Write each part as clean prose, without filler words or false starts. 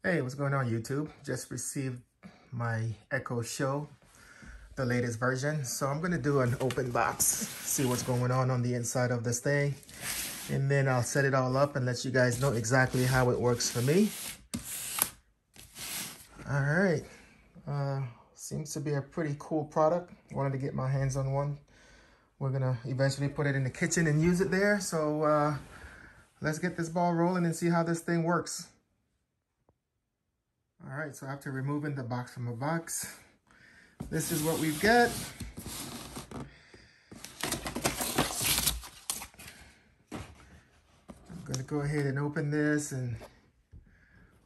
Hey, what's going on YouTube? Just received my Echo Show, the latest version. So I'm gonna do an open box, see what's going on the inside of this thing. And then I'll set it all up and let you guys know exactly how it works for me. All right, seems to be a pretty cool product. Wanted to get my hands on one. We're gonna eventually put it in the kitchen and use it there. So let's get this ball rolling and see how this thing works. All right, so after removing the box from the box, this is what we've got. I'm gonna go ahead and open this and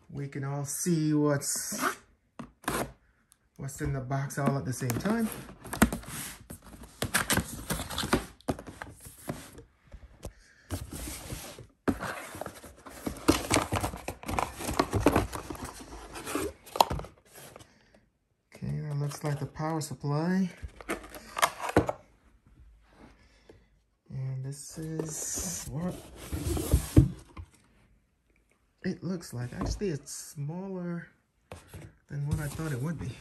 we can all see what's in the box all at the same time. Looks like the power supply, and this is what it looks like. Actually, it's smaller than what I thought it would be,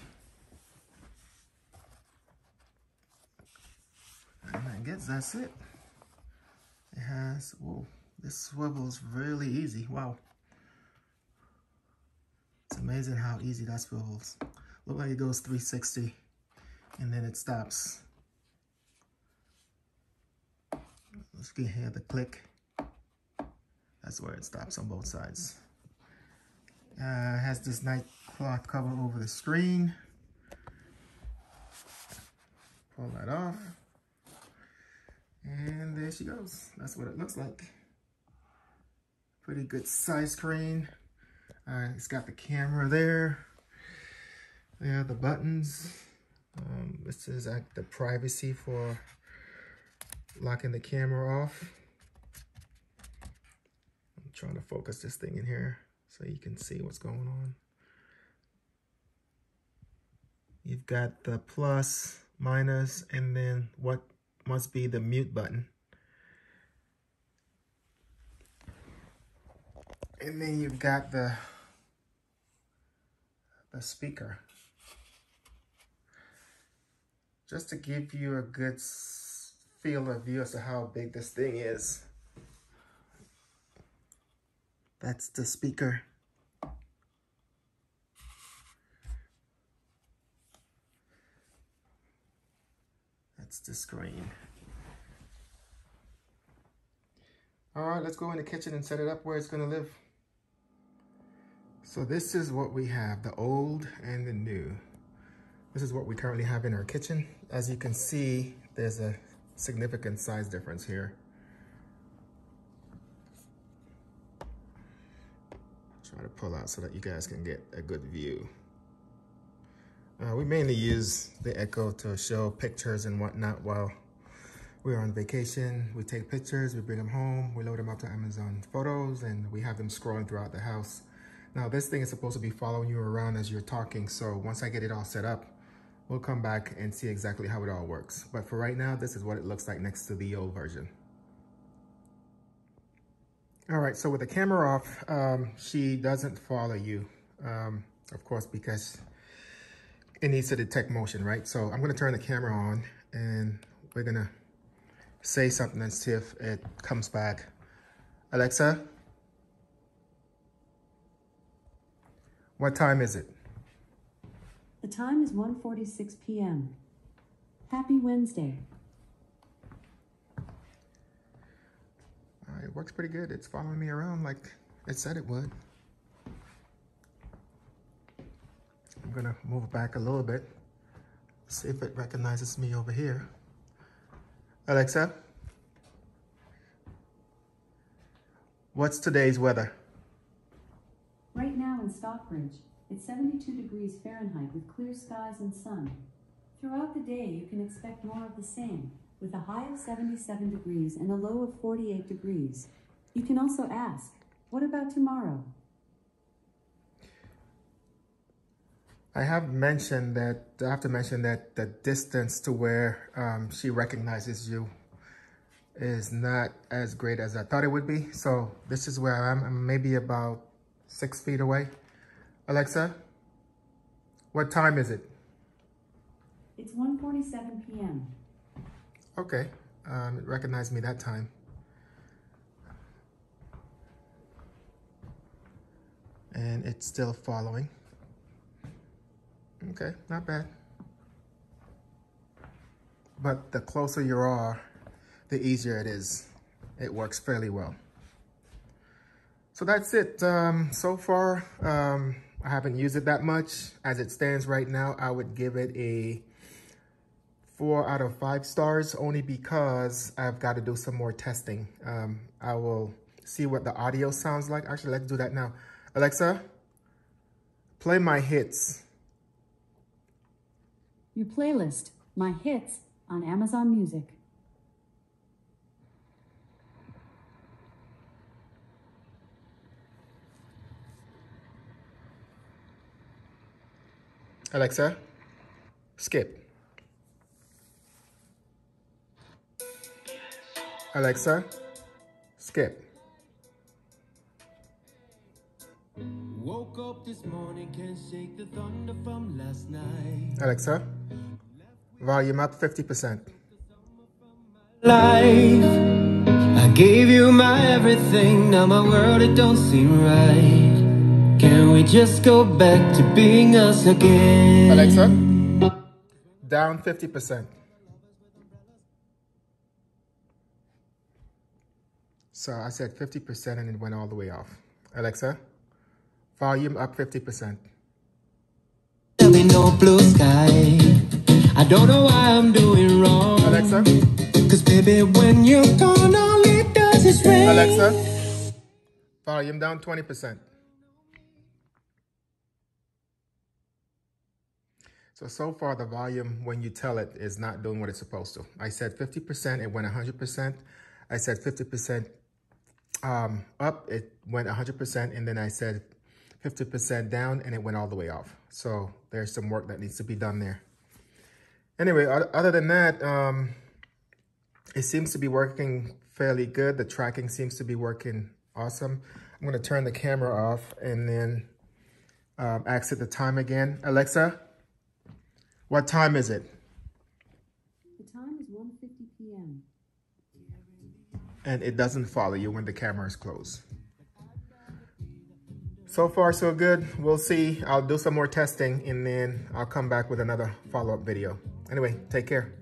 and I guess that's it. It has, whoa, this swivels really easy. Wow, it's amazing how easy that swivels. Look like it goes 360 and then it stops. Let's get here the click. That's where it stops on both sides. It has this nice cloth cover over the screen. Pull that off. And there she goes. That's what it looks like. Pretty good size screen. It's got the camera there. Yeah, the buttons. This is the privacy for locking the camera off. I'm trying to focus this thing in here so you can see what's going on. You've got the plus, minus, and then what must be the mute button. And then you've got the speaker. Just to give you a good feel of view as to how big this thing is. That's the speaker. That's the screen. All right, let's go in the kitchen and set it up where it's gonna live. So this is what we have, the old and the new. This is what we currently have in our kitchen. As you can see, there's a significant size difference here. Try to pull out so that you guys can get a good view. We mainly use the Echo to show pictures and whatnot while we're on vacation. We take pictures, we bring them home, we load them up to Amazon Photos, and we have them scrolling throughout the house. Now this thing is supposed to be following you around as you're talking, so once I get it all set up, we'll come back and see exactly how it all works. But for right now, this is what it looks like next to the old version. All right, so with the camera off, she doesn't follow you, of course, because it needs to detect motion, right? So I'm gonna turn the camera on and we're gonna say something and see if it comes back. Alexa, what time is it? The time is 1:46 p.m. Happy Wednesday. All right, it works pretty good. It's following me around like it said it would. I'm gonna move back a little bit, see if it recognizes me over here. Alexa, what's today's weather? Right now in Stockbridge, it's 72 degrees Fahrenheit with clear skies and sun. Throughout the day, you can expect more of the same, with a high of 77 degrees and a low of 48 degrees. You can also ask, what about tomorrow? I have to mention that the distance to where she recognizes you is not as great as I thought it would be. So this is where I'm maybe about 6 feet away. Alexa, what time is it? It's 1:47 p.m. Okay, it recognized me that time. And it's still following. Okay, not bad. But the closer you are, the easier it is. It works fairly well. So that's it. So far, I haven't used it that much. As it stands right now, I would give it a 4 out of 5 stars, only because I've got to do some more testing. I will see what the audio sounds like. Actually, let's do that now. Alexa, play my hits. Your playlist, My Hits, on Amazon Music. Alexa, skip. Alexa, skip. Woke up this morning, can't shake the thunder from last night. Alexa, volume up 50%. Life, I gave you my everything, now my world, it don't seem right. Can we just go back to being us again? Alexa, down 50%. So I said 50% and it went all the way off. Alexa, volume up 50%. There'll be no blue sky. I don't know why I'm doing wrong. Alexa, Cause baby, when you're gone, all it does is rain. Alexa, volume down 20%. So far the volume, when you tell it, is not doing what it's supposed to. I said 50%, it went 100%. I said 50% up, it went 100%. And then I said 50% down and it went all the way off. So there's some work that needs to be done there. Anyway, other than that, it seems to be working fairly good. The tracking seems to be working awesome. I'm going to turn the camera off and then exit the time again. Alexa, what time is it? The time is 1:50 p.m. And it doesn't follow you when the camera is closed. So far, so good. We'll see. I'll do some more testing and then I'll come back with another follow-up video. Anyway, take care.